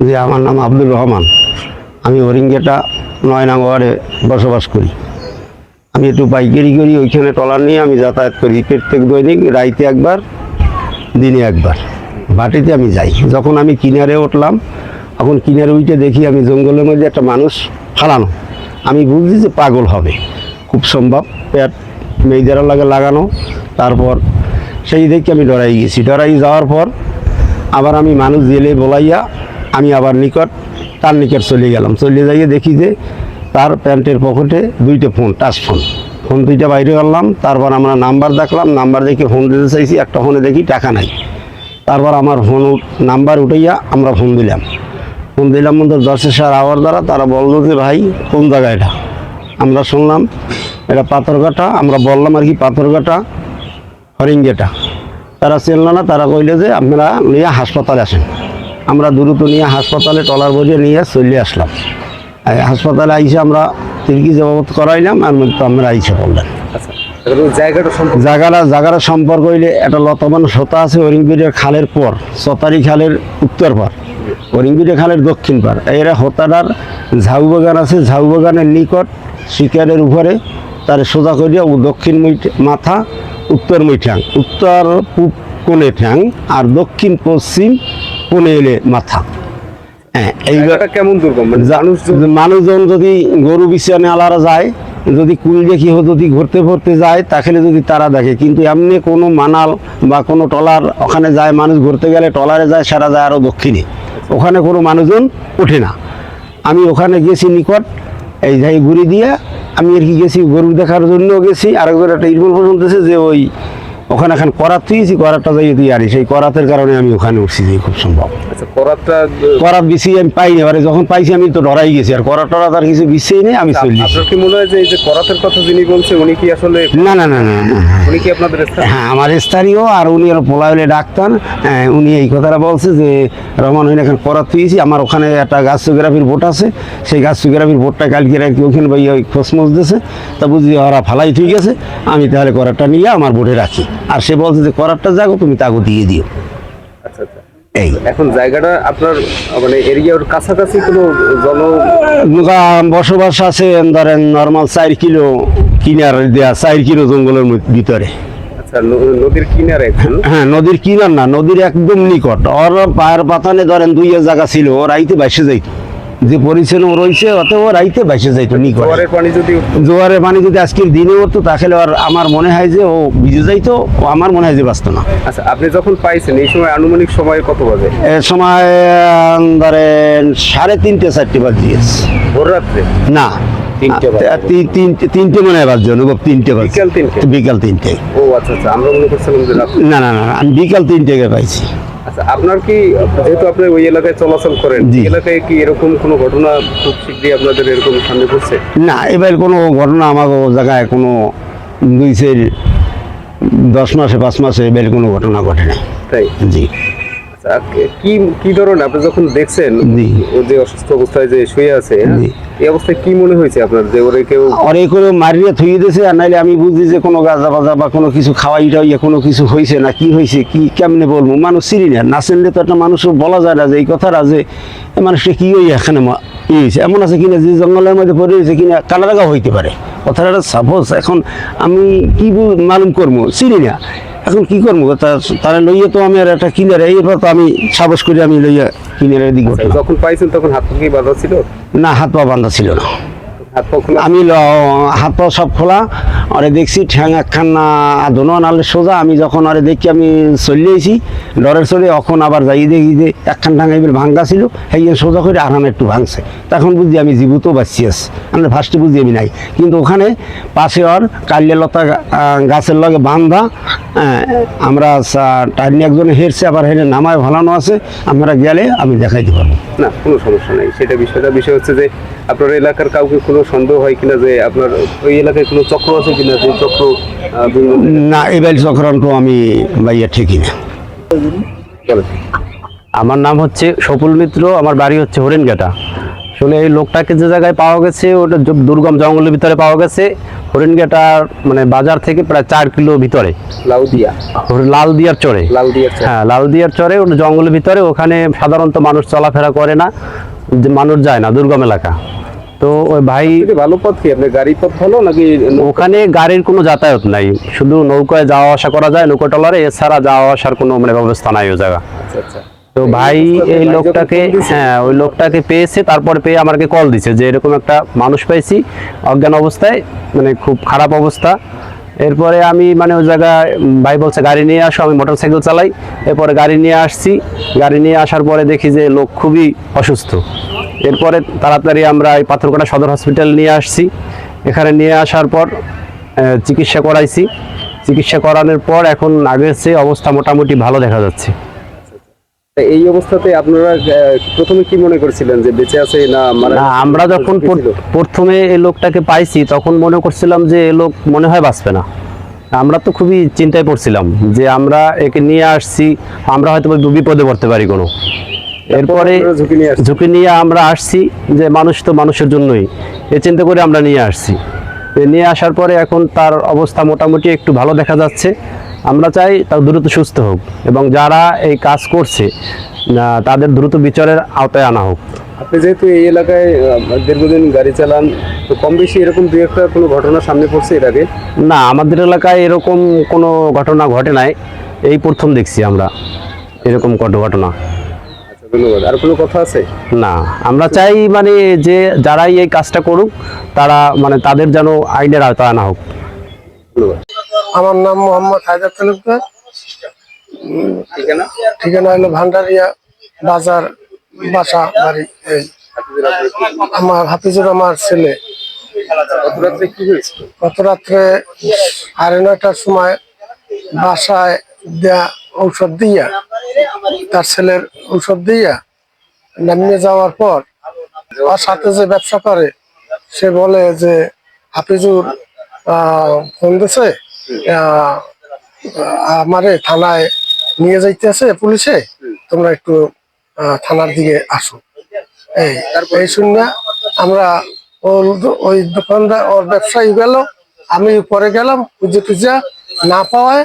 যে আমার নাম আব্দুর রহমান, আমি হরিঙ্গেটা ৯ নং ওয়ার্ডে বসবাস করি। আমি একটু পাইকারি করি, ওইখানে ট্রলার নিয়ে আমি যাতায়াত করি প্রত্যেক দৈনিক, রাইতে একবার, দিনে একবার। ভাটিতে আমি যাই। যখন আমি কিনারে উঠলাম, এখন কিনারে উঠে দেখি আমি জঙ্গলের মধ্যে একটা মানুষ ফালানো। আমি বুঝছি যে পাগল হবে খুব সম্ভব, পেট মেয়েদের লাগে লাগানো। তারপর সেই দেখে আমি ডরাই গেছি। ডরাই যাওয়ার পর আবার আমি মানুষ জেলে বলাইয়া আমি আবার তার নিকট চলে গেলাম। চলে যাইয়ে দেখি যে তার প্যান্টের পকেটে 2টা ফোন, টাচ ফোন 2টা বাইরে করলাম। তারপর আমরা নাম্বার দেখলাম, নাম্বার দেখে ফোন দিতে চাইছি, একটা ফোনে দেখি টাকা নাই। তারপর আমার ফোন নাম্বার উঠাইয়া আমরা ফোন দিলাম মধ্যে 10 সার আওয়ার দ্বারা। তারা বললো যে ভাই কোন জায়গা এটা? আমরা শুনলাম এটা পাথরঘাটা। আমরা বললাম আর কি পাথরঘাটা হরিঙ্গেটা। তারা চিনল না। তারা কইলে যে আপনারা নিয়ে হাসপাতালে আসেন। আমরা দ্রুত নিয়ে হাসপাতালে ট্রলার বসে নিয়ে চলে আসলাম। হাসপাতালে আইসে আমরা তিলকি জবাবত করাইলাম, আর মধ্যে আমরা আইসে বললেন। জায়গাটা সম্পর্ক হইলে একটা লতাবান সোতা আছে হরিঙ্গিরের খালের পর, চতারি খালের উত্তর পার, হরিঙ্গিরের খালের দক্ষিণ পার। এরা হোতাটার ঝাউ বাগান আছে, ঝাউ বাগানের নিকট শিকারের উপরে তার সোজা করিয়া দক্ষিণ মাথা, উত্তর ঠ্যাং, উত্তর পূব কোণে ঠ্যাং, আর দক্ষিণ পশ্চিম কোণে এলে মাথা। হ্যাঁ, এইটা কেমন দুর্গম? মানুষজন যদি গরু বিছানে আলারা যায়, যদি কুল দেখি যদি ঘুরতে যায়, তাহলে যদি তারা দেখে। কিন্তু এমনি কোনো মানাল বা কোনো ট্রলার ওখানে যায়, মানুষ ঘুরতে গেলে ট্রলারে যায়, সারা যায় আরও দক্ষিণে, ওখানে কোনো মানুষজন ওঠে না। আমি ওখানে গেছি নিকট, এই যাই ঘুরি দিয়ে আমি আর কি গেছি গরু দেখার জন্য গেছি। আরেকজন একটা ইরফোন শুনতেছে যে ওই ওখানে এখন করাত তুইছি, করাতটা যাই তুই আরি, সেই করাতের কারণে আমি ওখানে উঠছি যে খুব সম্ভব। করাত বেশি আমি পাইনি, এবারে যখন পাইছি আমি তো ডরাই গেছি। আর করাত টরাত আর কিছু বিষয়ই নেই, আমি চলি। আপনার কি মনে হয় যে এই যে করাতের কথা যিনি বলছে উনি কি আসলে? না, উনি কি আপনাদের স্থানীয়? হ্যাঁ, আমার স্থানীয়। আর উনি আর পোলাইলে ডাক্তার। উনি এই কথাটা বলছে যে রহমান হইন এখন করাত তুইছি। আমার ওখানে একটা গাছগ্রাফির বোট আছে, সেই গাছগ্রাফির বোটটা কালকে আর কি ওখানে ভাই ওই খোঁজমোজ দিয়েছে। তা বুঝি ওরা ফালাই ঠিক আছে, আমি তাহলে করাতটা নিয়ে আমার বোটে রাখি। আর সে বলছে যে করাতটা যাগো তুমি তাকে দিয়ে দিও। আচ্ছা। এই এখন জায়গাটা আপনার মানে এরিয়ার কাছাকাছি কোনো বসবাস আছে? ধরেন নর্মাল 4 কিলো কিনার দেয়া, 4 কিলো জঙ্গলের ভিতরে। আচ্ছা, নদীর কিনারে? হ্যাঁ, নদীর কিনার না, নদীর একদম নিকট। ওর পায়ের পাতানে ধরেন 2 জায়গা ছিল, ও রাইতে বাইসে যাইত, যে পরিচ্ছন্ন রয়েছে অত ও রাইতে বাইসে যাইতো নিকট। জোয়ারের পানি যদি আজকের দিনে উঠতো তাহলে আর আমার মনে হয় যে ও ভিজে যাইতো, ও আমার মনে হয় যে বাঁচতো না। আচ্ছা, আপনি যখন পাইছেন এই সময় আনুমানিক সময় কত বাজে? এ সময় ধরেন 3:30 4টা বাজিয়েছে। ভোর রাত্রে? না, 3টে মনে হয় বাজছে, অনুভব 3টে বাজছে, বিকাল 3টে। ও আচ্ছা, আমরা মনে করছিলাম যে না, আমি বিকাল 3টে পাইছি। আচ্ছা, আপনার কি যেহেতু আপনি ওই এলাকায় চলাচল করেন, এলাকায় কি এরকম কোনো ঘটনা খুব শীঘ্রই আপনাদের এরকম সামনে পড়ছে? না, এবার কোনো ঘটনা আমার জায়গায় কোনো 10 মাসে 5 মাসে এবার কোনো ঘটনা ঘটে না। তাই? জি। কি ধরনের আপনি যখন দেখছেন ও যে অসুস্থ অবস্থায় যে শুয়ে আছে, এই অবস্থায় কি মনে হয়েছে আপনার? যে ওরে কেউ মারিয়ে থুয়ে দিয়েছে, আর নাইলে আমি বুঝি যে কোনো গাঁজা বাজা বা কোনো কিছু খাওয়াই টাইয়া কোনো কিছু হয়েছে না, কি হয়েছে কি কেমনে বলবো? মানুষ চিনি না, না চিনলে তো একটা মানুষ বলা যায় না যে এই কথাটা যে মানুষটা কি হয়ে এখানে হয়েছে। এমন আছে কিনা যে জঙ্গলের মধ্যে পড়ে রয়েছে কিনা কালারাগাও হইতে পারে, কথাটা সাপোজ। এখন আমি কি মালুম করবো, চিনি না, এখন কি করবো? তারা লইয়া তো আমি আর একটা কিনারে, এরপর তো আমি সাহস করে আমি লইয়া কিনারে দিক। যখন পাইছেন তখন হাত পা কি বাঁধা ছিল? না, হাত পা বাঁধা ছিল না। আমি হাত পা সব খোলা। আরে দেখছি ঠ্যাং একখান দোনো নালে সোজা। আমি যখন আরে দেখি আমি চলিয়েছি ডরের চলে, এখন আবার যাই দেখি যে একখান ঠ্যাং এবার ভাঙ্গা ছিল, এই সোজা করে আরাম একটু ভাঙছে। তখন বুঝি আমি জীবিত বাঁচি আছি, আমরা ফার্স্টে বুঝি আমি নাই। কিন্তু ওখানে পাশে ওর কাল্যা লতা গাছের লগে বান্ধা, আমরা টাইনি একজনে হেরছে, আবার হেরে নামায় ভালানো আছে। আমরা গেলে আমি দেখাইতে পারবো। না, কোনো সমস্যা নেই। বিষয় হচ্ছে যে আপনার এলাকার কাউকে কোনো সন্দেহ হয় কিনা যে আপনার ওই এলাকায় কোনো চক্র আছে কিনা, যে চক্র? না, এবার চক্রান্ত আমি ভাইয়া ঠিকই না। আমার নাম হচ্ছে সপুল মিত্র, আমার বাড়ি হচ্ছে হরিণঘাটা। আসলে এই লোকটাকে যে জায়গায় পাওয়া গেছে ওটা দুর্গম জঙ্গলের ভিতরে পাওয়া গেছে। হরিণঘাটার মানে বাজার থেকে প্রায় 4 কিলো ভিতরে, লাউদিয়া, লালদিয়ার চরে। লালদিয়ার চর। হ্যাঁ, লালদিয়ার চরে, ওটা জঙ্গলের ভিতরে, ওখানে সাধারণত মানুষ চলাফেরা করে না, যে মানুষ যায় না, দুর্গম এলাকা। তো ওই ভাই, সবথেকে ভালো পথ কি আপনার, গাড়ি পথ ভালো নাকি ওখানে গাড়ির কোনো যাতায়াত নাই, শুধু নৌকায় যাওয়া আসা করা যায়, নৌকা ট্রলারে, এছাড়া যাওয়া আসার কোনো মানে ব্যবস্থা নাই ওই জায়গা। আচ্ছা আচ্ছা। তো ভাই অবস্থাতে এই ভাই যখন লোকটাকে, ফোন দিছে, হ্যাঁ ওই লোকটাকে পেয়েছে, তারপর পেয়ে আমাকে কল দিছে যে এরকম একটা মানুষ পাইছি অজ্ঞান অবস্থায়, মানে খুব খারাপ অবস্থা। এরপরে আমি মানে ওই জায়গায় ভাই বলছে গাড়ি নিয়ে আসো, আমি মোটরসাইকেল চালাই। এরপরে গাড়ি নিয়ে আসছি, গাড়ি নিয়ে আসার পরে দেখি যে লোক খুবই অসুস্থ। এরপরে তাড়াতাড়ি আমরা এই পাথরঘাটা সদর হসপিটাল নিয়ে আসছি। এখানে নিয়ে আসার পর চিকিৎসা করাইছি। চিকিৎসা করানোর পর এখন আগের চেয়ে অবস্থা মোটামুটি ভালো দেখা যাচ্ছে। তা এই অবস্থাতে আপনারা প্রথমে কি মনে করছিলেন যে বেঁচে আছে না মারা না, গেছে? আমরা যখন ঝুঁকি ছিল? প্রথমে এই লোকটাকে পাইছি তখন মনে করছিলাম যে এই লোক মনে হয় বাঁচবে না। আমরা তো খুবই চিন্তায় পড়ছিলাম যে আমরা একে নিয়ে আসছি, আমরা হয়তো বিপদে পড়তে পারি কোনো। এরপরে আপনারা ঝুঁকি নিয়ে আসছেন। ঝুঁকি নিয়ে আমরা আসছি, যে মানুষ তো মানুষের জন্যই, এ চিন্তা করে আমরা নিয়ে আসছি। নিয়ে আসার পরে এখন তার অবস্থা মোটামুটি একটু ভালো দেখা যাচ্ছে। আমরা চাই তার দ্রুত সুস্থ হোক, এবং যারা এই কাজ করছে তাদের দ্রুত বিচারের আওতায় আনা হোক। আপনি যেহেতু এই এলাকায় দীর্ঘদিন গাড়ি চালান, তো কম বেশি এরকম দুই একটা কোনো ঘটনা সামনে পড়ছে এর আগে? না, আমাদের এলাকায় এরকম কোনো ঘটনা ঘটে নাই, এই প্রথম দেখছি আমরা এরকম ঘটনা। আচ্ছা, ধন্যবাদ। আর কোনো কথা আছে? না, আমরা চাই মানে যে যারাই এই কাজটা করুক তারা মানে তাদের যেন আইনের আওতায় আনা হোক। ধন্যবাদ। আমার নাম মোহাম্মদ হায়দার তালুকদার। ঠিকানা? ঠিকানা হলো ভান্ডারিয়া বাজার, বাসা বাড়ি। এই আমার হাফিজুর আমার ছেলে। গত রাত্রে কি হয়েছিল? গত রাত্রে 9:30টার সময় বাসায় দেয়া ঔষধ দিয়া, তার ছেলের ঔষধ দিয়া নামিয়ে যাওয়ার পর ওর সাথে যে ব্যবসা করে সে বলে যে হাফিজুর ফোন দিছে, আমারে থানায় নিয়ে যাইতেছে পুলিশে, তোমরা একটু থানার দিকে আসো। এই শুনে আমরা ওই দোকানদার ওর ব্যবসায়ী গেল, আমি পরে গেলাম, খুঁজে টুজা না পাওয়ায়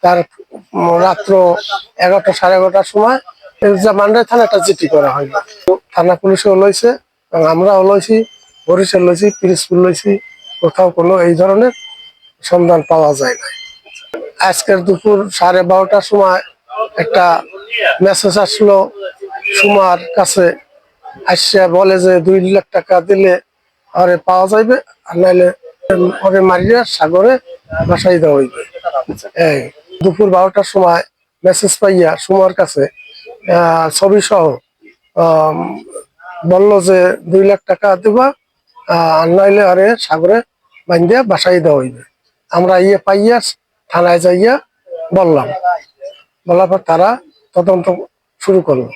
তার রাত্র 11টা 11:30টার সময় মান্ডাই থানা একটা চিঠি করা হইল। থানা পুলিশও লইছে, আমরাও লইছি, বরিশাল লইছি, পিরিজপুর লইছি, কোথাও কোনো এই ধরনের সন্ধান পাওয়া যায় না। আজকের দুপুর 12:30টার সময় একটা মেসেজ আসলো সুমার কাছে, আসছে বলে যে 2 লাখ টাকা দিলে আরে পাওয়া যাইবে, আর নাইলে ওরে মারিয়া সাগরে ভাসাই দেওয়া হইবে। এই দুপুর 12টার সময় মেসেজ পাইয়া সুমার কাছে ছবি সহ বললো যে 2 লাখ টাকা দিবা, আর নাইলে আরে সাগরে বান্ধিয়া ভাসাই দেওয়া হইবে। আমরা পাইয়া থানায় যাইয়া বললাম, বলার পর তারা তদন্ত শুরু করলো।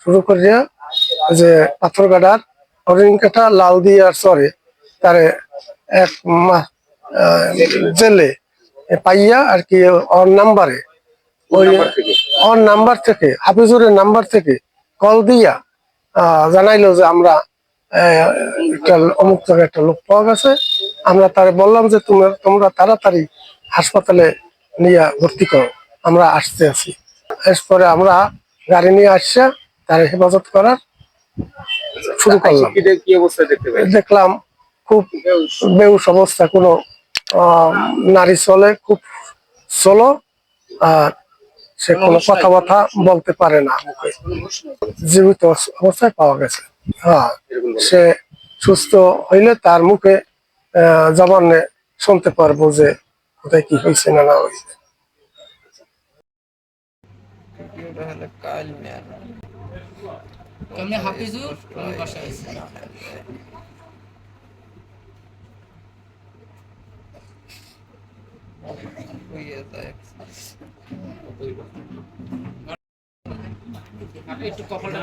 শুরু করিয়া যে পাথরঘাটার হরিণঘাটা লালদিয়ার চরে তারে এক জেলে পাইয়া আর কি ওর নাম্বার থেকে হাফিজুরের নাম্বার থেকে কল দিয়া জানাইলো যে আমরা একটা অমুক জায়গায় একটা লোক পাওয়া গেছে। আমরা তারে বললাম যে তোমরা তাড়াতাড়ি হাসপাতালে নিয়ে ভর্তি করো, আমরা আসতে আছি। এরপরে আমরা গাড়ি নিয়ে আসছে তার হেফাজত করার শুরু করলাম। কি অবস্থায় দেখতে পেলেন? দেখলাম খুব বেহুশ অবস্থা, কোনো নারী চলে খুব চলো, আর সে কোনো কথাবার্তা বলতে পারে না, মুখে জীবিত অবস্থায় পাওয়া গেছে। হ্যাঁ, সে সুস্থ হইলে তার মুখে জবানে শুনতে পারবো যে কোথায় কি হয়েছে না হয়েছে। হাফিজুর বাসায় একটু কপালটা